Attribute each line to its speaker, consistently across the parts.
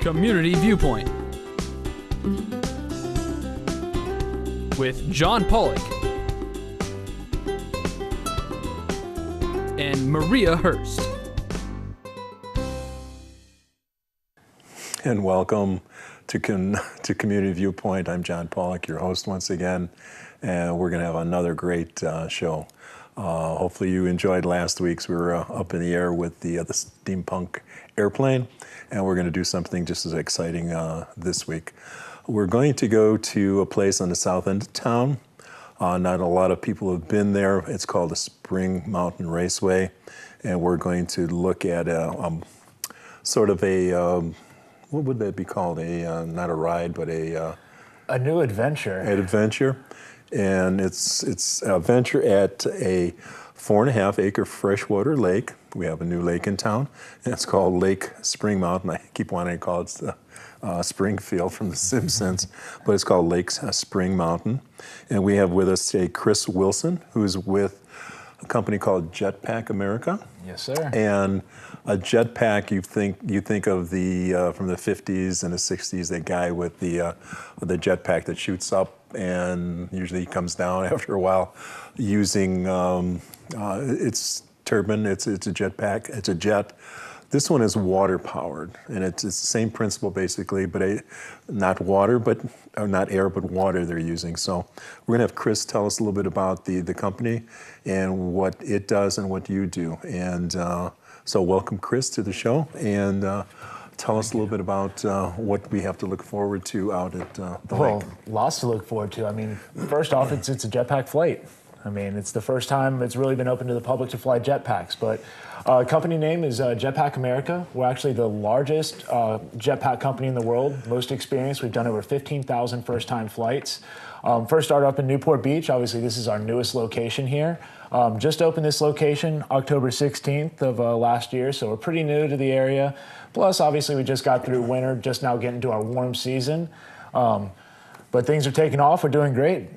Speaker 1: Community Viewpoint with John Pawlak and Maria Hurst.
Speaker 2: And welcome to Community Viewpoint. I'm John Pawlak, your host once again, and we're going to have another great show. Hopefully you enjoyed last week's. We were up in the air with the steampunk airplane, and we're going to do something just as exciting this week. We're going to go to a place on the south end of town. Not a lot of people have been there. It's called the Spring Mountain Raceway, and we're going to look at sort of a what would that be called? Not a ride, but a
Speaker 3: new adventure.
Speaker 2: An adventure, and it's a venture at a 4.5-acre freshwater lake. We have a new lake in town, and it's called Lake Spring Mountain. I keep wanting to call it the Springfield from The Simpsons, but it's called Lake Spring Mountain. And we have with us today Chris Wilson, who's with a company called Jetpack America.
Speaker 3: Yes, sir.
Speaker 2: And a jetpack, you think of the from the 50s and the 60s, that guy with the jetpack that shoots up and usually comes down after a while, using its turbine. It's a jetpack. It's a jet. This one is water powered, and it's the same principle basically, but not water, but not air, but water they're using. So we're gonna have Chris tell us a little bit about the company and what it does and what you do. And so welcome, Chris, to the show, and tell us a little bit about what we have to look forward to out at the lake.
Speaker 3: Well, lots to look forward to. I mean, first off, it's a jetpack flight. I mean, it's the first time it's really been open to the public to fly jetpacks. But company name is Jetpack America. We're actually the largest jetpack company in the world, most experienced. We've done over 15,000 first-time flights. First started up in Newport Beach. Obviously, this is our newest location here. Just opened this location October 16th of last year, so we're pretty new to the area. Plus, obviously, we just got through winter, just now getting to our warm season. But things are taking off. We're doing great.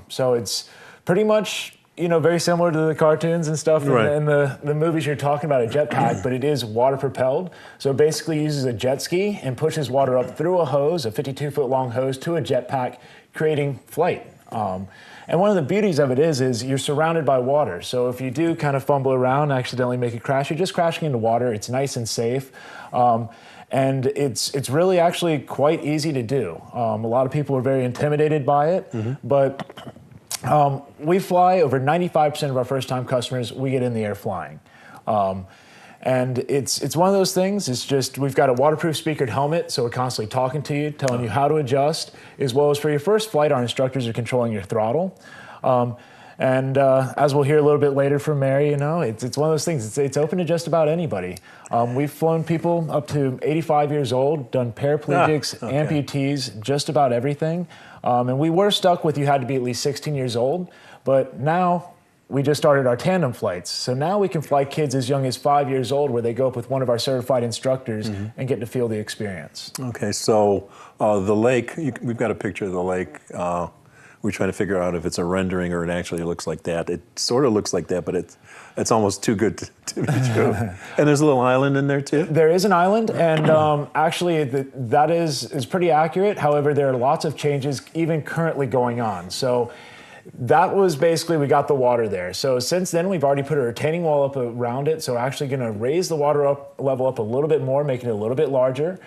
Speaker 3: So it's pretty much, very similar to the cartoons and stuff
Speaker 2: right.
Speaker 3: in the movies you're talking about, a jetpack, but it is water propelled. So it basically uses a jet ski and pushes water up through a hose, a 52-foot long hose, to a jetpack, creating flight. And one of the beauties of it is you're surrounded by water. So if you do kind of fumble around, accidentally make a crash, you're just crashing into water. It's nice and safe. And it's really actually quite easy to do. A lot of people are very intimidated by it, but we fly over 95% of our first-time customers. We get in the air flying, and it's one of those things. It's just we've got a waterproof speakered helmet, so we're constantly talking to you, telling you how to adjust, as well as for your first flight, our instructors are controlling your throttle. And as we'll hear a little bit later from Mary, it's one of those things. It's open to just about anybody. We've flown people up to 85 years old, done paraplegics, amputees, just about everything. And we were stuck with you had to be at least 16 years old, but now we just started our tandem flights. So now we can fly kids as young as 5 years old, where they go up with one of our certified instructors and get to feel the experience. Okay,
Speaker 2: so the lake, we've got a picture of the lake. We're trying to figure out if it's a rendering or it actually looks like that. It sort of looks like that, but it's almost too good to be true. And there's a little island in there too?
Speaker 3: There is an island, and actually that is pretty accurate. However, there are lots of changes even currently going on. So that was basically, we got the water there. So since then, we've already put a retaining wall up around it. So we're actually going to raise the water level up a little bit more, making it a little bit larger.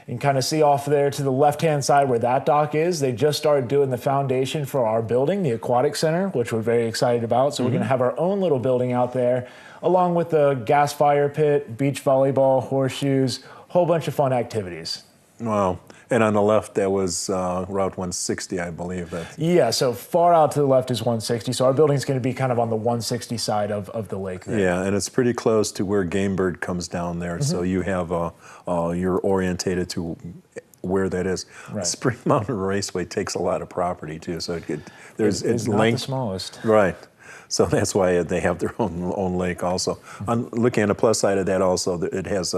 Speaker 3: You can kind of see off there to the left-hand side where that dock is. They just started doing the foundation for our building, the Aquatic Center, which we're very excited about. So we're going to have our own little building out there, along with the gas fire pit, beach volleyball, horseshoes, whole bunch of fun activities.
Speaker 2: Wow. And on the left, that was Route 160, I believe.
Speaker 3: Yeah, so far out to the left is 160. So our building's going to be kind of on the 160 side of the lake there.
Speaker 2: Yeah, and it's pretty close to where Game Bird comes down there. So you have, you're orientated to where that is.
Speaker 3: Right.
Speaker 2: Spring Mountain Raceway takes a lot of property too. So
Speaker 3: it's not the smallest.
Speaker 2: Right. So that's why they have their own lake also. On looking at the plus side of that also, it has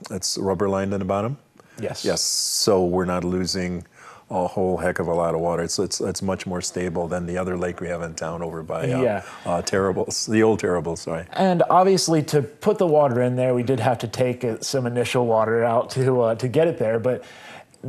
Speaker 2: it's rubber lined on the bottom.
Speaker 3: Yes.
Speaker 2: Yes. So we're not losing a whole heck of a lot of water. It's much more stable than the other lake we have in town over by Terribles, the old Terribles, sorry.
Speaker 3: And obviously, to put the water in there, we did have to take some initial water out to get it there. But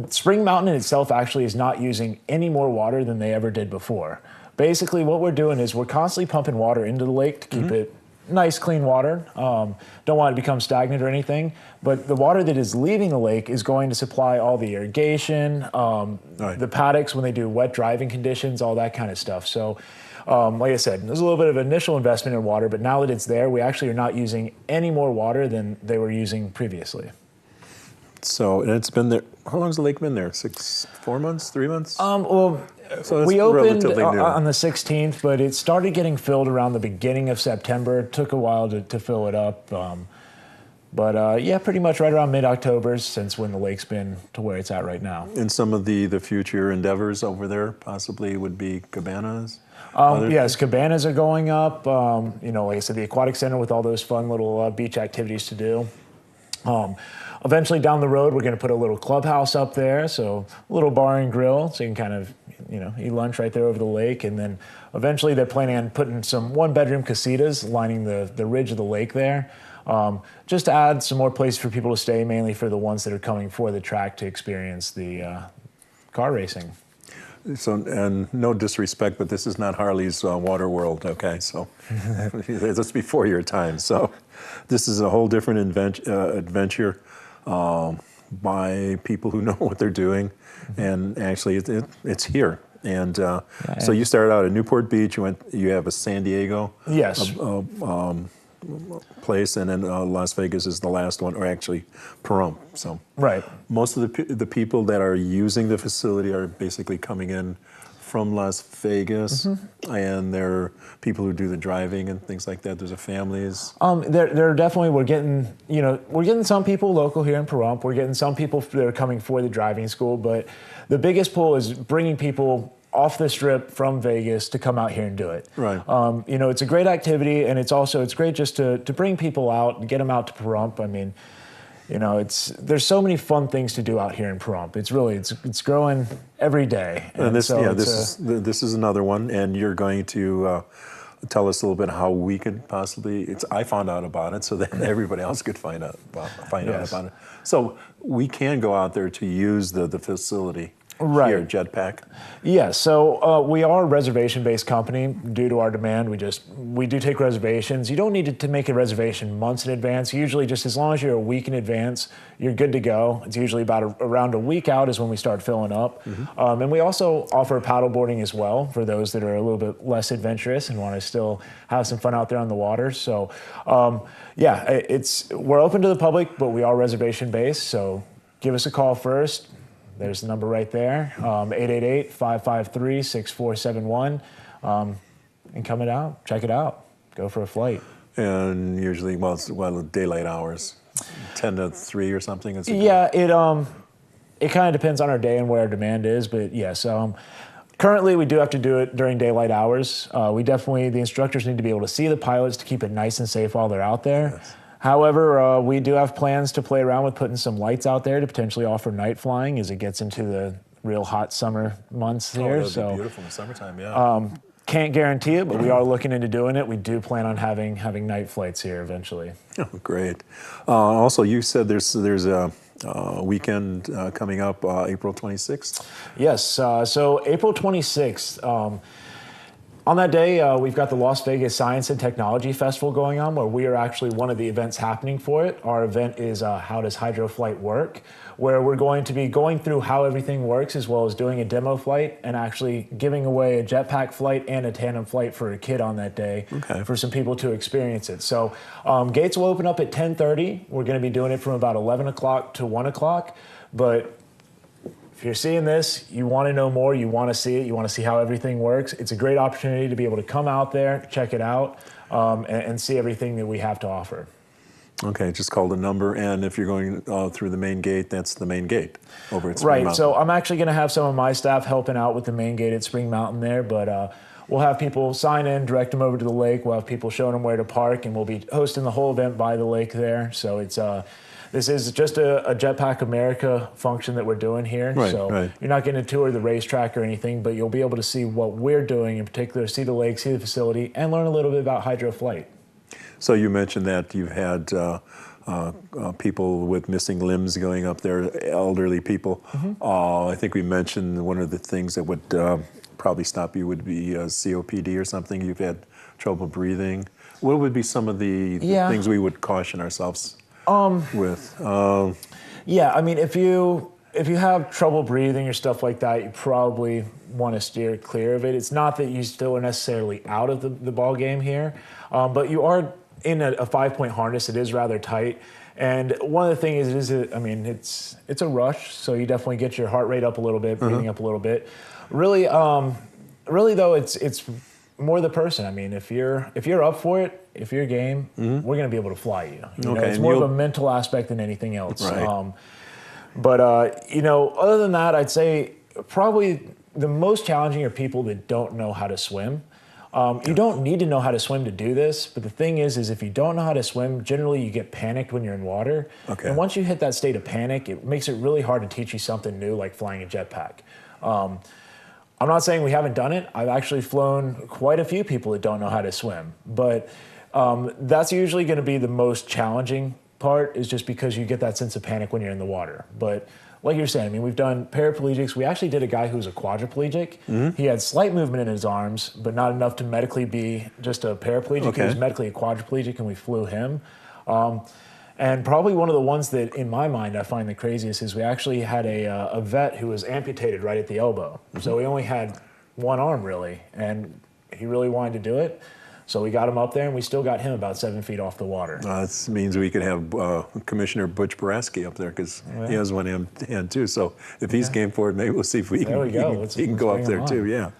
Speaker 3: Spring Mountain in itself actually is not using any more water than they ever did before. Basically, what we're doing is we're constantly pumping water into the lake to keep it nice, clean water. Don't want it to become stagnant or anything. But the water that is leaving the lake is going to supply all the irrigation, the paddocks when they do wet driving conditions, all that kind of stuff. So, like I said, there's a little bit of initial investment in water, but now that it's there, we actually are not using any more water than they were using previously.
Speaker 2: So, and it's been there, how long has the lake been there? 4 months, 3 months?
Speaker 3: So we opened on the 16th, but it started getting filled around the beginning of September. It took a while to fill it up. Yeah, pretty much right around mid-October since when the lake's been to where it's at right now.
Speaker 2: And some of the future endeavors over there possibly would be cabanas?
Speaker 3: Yes, cabanas are going up. Like I said, the aquatic center with all those fun little beach activities to do. Eventually down the road, we're going to put a little clubhouse up there, so a little bar and grill, so you can kind of, eat lunch right there over the lake. And then eventually they're planning on putting some one-bedroom casitas lining the ridge of the lake there, just to add some more places for people to stay, mainly for the ones that are coming for the track to experience the car racing.
Speaker 2: So, and no disrespect, but this is not Harley's Water World, okay? So, that's before your time. So, this is a whole different adventure by people who know what they're doing, and actually, it's here. And so, you started out at Newport Beach. You have a San Diego,
Speaker 3: yes,
Speaker 2: place, and then Las Vegas is the last one, or actually Pahrump. So
Speaker 3: right,
Speaker 2: most of the people that are using the facility are basically coming in from Las Vegas, and they're people who do the driving and things like that. There's families.
Speaker 3: They're definitely, we're getting some people local here in Pahrump. We're getting some people that are coming for the driving school, but the biggest pull is bringing people off the strip from Vegas to come out here and do it.
Speaker 2: Right.
Speaker 3: It's a great activity, and it's great just to bring people out and get them out to Pahrump. I mean, there's so many fun things to do out here in Pahrump. It's growing every day.
Speaker 2: And this is another one, and you're going to tell us a little bit how we could possibly. I found out about it, so that everybody else could find out about it. So we can go out there to use the facility.
Speaker 3: Right.
Speaker 2: Here, Jetpack.
Speaker 3: Yes, so we are a reservation-based company. Due to our demand, we do take reservations. You don't need to make a reservation months in advance. Usually, just as long as you're a week in advance, you're good to go. It's usually about around a week out is when we start filling up. And we also offer paddleboarding as well for those that are a little bit less adventurous and want to still have some fun out there on the water. So, we're open to the public, but we are reservation-based. So, give us a call first. There's the number right there, 888-553-6471. And come out, check it out, go for a flight.
Speaker 2: And usually, it's daylight hours, 10 to 3 or something?
Speaker 3: It kind of depends on our day and where our demand is, but yes. Currently, we do have to do it during daylight hours. The instructors need to be able to see the pilots to keep it nice and safe while they're out there.
Speaker 2: Yes.
Speaker 3: However, we do have plans to play around with putting some lights out there to potentially offer night flying as it gets into the real hot summer months here.
Speaker 2: That'd be beautiful in the summertime, yeah.
Speaker 3: Can't guarantee it, but we are looking into doing it. We do plan on having night flights here eventually.
Speaker 2: Oh, great. Also, you said there's a weekend coming up, April 26th?
Speaker 3: Yes, so April 26th. On that day, we've got the Las Vegas Science and Technology Festival going on, where we are actually one of the events happening for it. Our event is How Does Hydroflight Work?, where we're going to be going through how everything works, as well as doing a demo flight and actually giving away a jetpack flight and a tandem flight for a kid on that day for some people to experience it. So gates will open up at 10:30. We're going to be doing it from about 11 o'clock to 1 o'clock, but if you're seeing this, you want to know more, you want to see it, you want to see how everything works, it's a great opportunity to be able to come out there, check it out, and see everything that we have to offer.
Speaker 2: Okay, just call the number, and if you're going through the main gate, that's the main gate over at Spring Mountain.
Speaker 3: Right, so I'm actually going to have some of my staff helping out with the main gate at Spring Mountain there, but we'll have people sign in, direct them over to the lake, we'll have people showing them where to park, and we'll be hosting the whole event by the lake there, so it's This is just a Jetpack America function that we're doing here.
Speaker 2: Right,
Speaker 3: so
Speaker 2: right.
Speaker 3: you're not getting to tour the racetrack or anything, but you'll be able to see what we're doing in particular, see the lake, see the facility, and learn a little bit about hydroflight.
Speaker 2: So you mentioned that you've had people with missing limbs going up there, elderly people. I think we mentioned one of the things that would probably stop you would be COPD or something. You've had trouble breathing. What would be some of the things we would caution ourselves with?
Speaker 3: Yeah, I mean, if you have trouble breathing or stuff like that, you probably want to steer clear of it. It's not that you still are necessarily out of the ball game here, but you are in a 5-point harness. It is rather tight. And one of the things is, it's a rush, so you definitely get your heart rate up a little bit, breathing up a little bit. Really though, it's more the person. I mean, if you're up for it, if you're game, we're going to be able to fly you. You know, it's more of a mental aspect than anything else.
Speaker 2: Right.
Speaker 3: But other than that, I'd say probably the most challenging are people that don't know how to swim. You don't need to know how to swim to do this, but the thing is if you don't know how to swim, generally you get panicked when you're in water.
Speaker 2: Okay.
Speaker 3: And once you hit that state of panic, it makes it really hard to teach you something new like flying a jetpack. I'm not saying we haven't done it. I've actually flown quite a few people that don't know how to swim, but that's usually going to be the most challenging part, is just because you get that sense of panic when you're in the water. But like you're saying, I mean, we've done paraplegics. We actually did a guy who was a quadriplegic. He had slight movement in his arms, but not enough to medically be just a paraplegic.
Speaker 2: Okay.
Speaker 3: He was medically a quadriplegic, and we flew him. And probably one of the ones that, in my mind, I find the craziest is we actually had a vet who was amputated right at the elbow. So he only had one arm, really, and he really wanted to do it. So we got him up there, and we still got him about 7 feet off the water.
Speaker 2: That means we could have Commissioner Butch Boraski up there, because he has one hand too. So if he's game for it, maybe we'll see if he can go up there too. Yeah.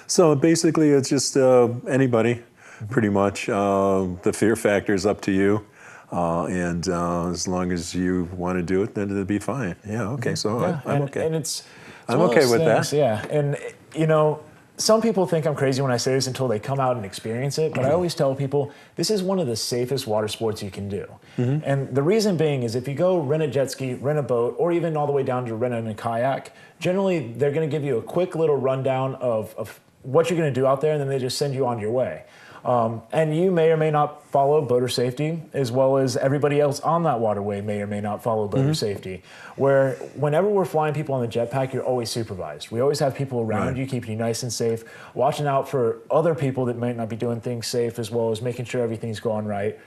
Speaker 2: So basically, it's just anybody, pretty much. The fear factor is up to you. And as long as you want to do it, then it'll be fine. Yeah, okay, so I'm okay.
Speaker 3: And it's
Speaker 2: I'm okay with
Speaker 3: things,
Speaker 2: that.
Speaker 3: Yeah, and some people think I'm crazy when I say this until they come out and experience it, but I always tell people this is one of the safest water sports you can do. And the reason being is if you go rent a jet ski, rent a boat, or even all the way down to renting a kayak, generally they're going to give you a quick little rundown of what you're going to do out there, and then they just send you on your way. And you may or may not follow boater safety, as well as everybody else on that waterway may or may not follow boater safety. Where whenever we're flying people on the jetpack, you're always supervised. We always have people around you, keeping you nice and safe, watching out for other people that might not be doing things safe, as well as making sure everything's going right.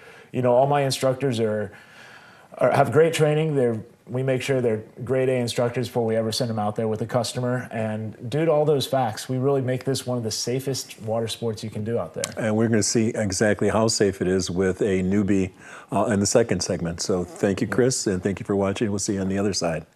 Speaker 3: All my instructors have great training. We make sure they're grade A instructors before we ever send them out there with a customer. And due to all those facts, we really make this one of the safest water sports you can do out there.
Speaker 2: And we're going to see exactly how safe it is with a newbie in the second segment. So thank you, Chris, and thank you for watching. We'll see you on the other side.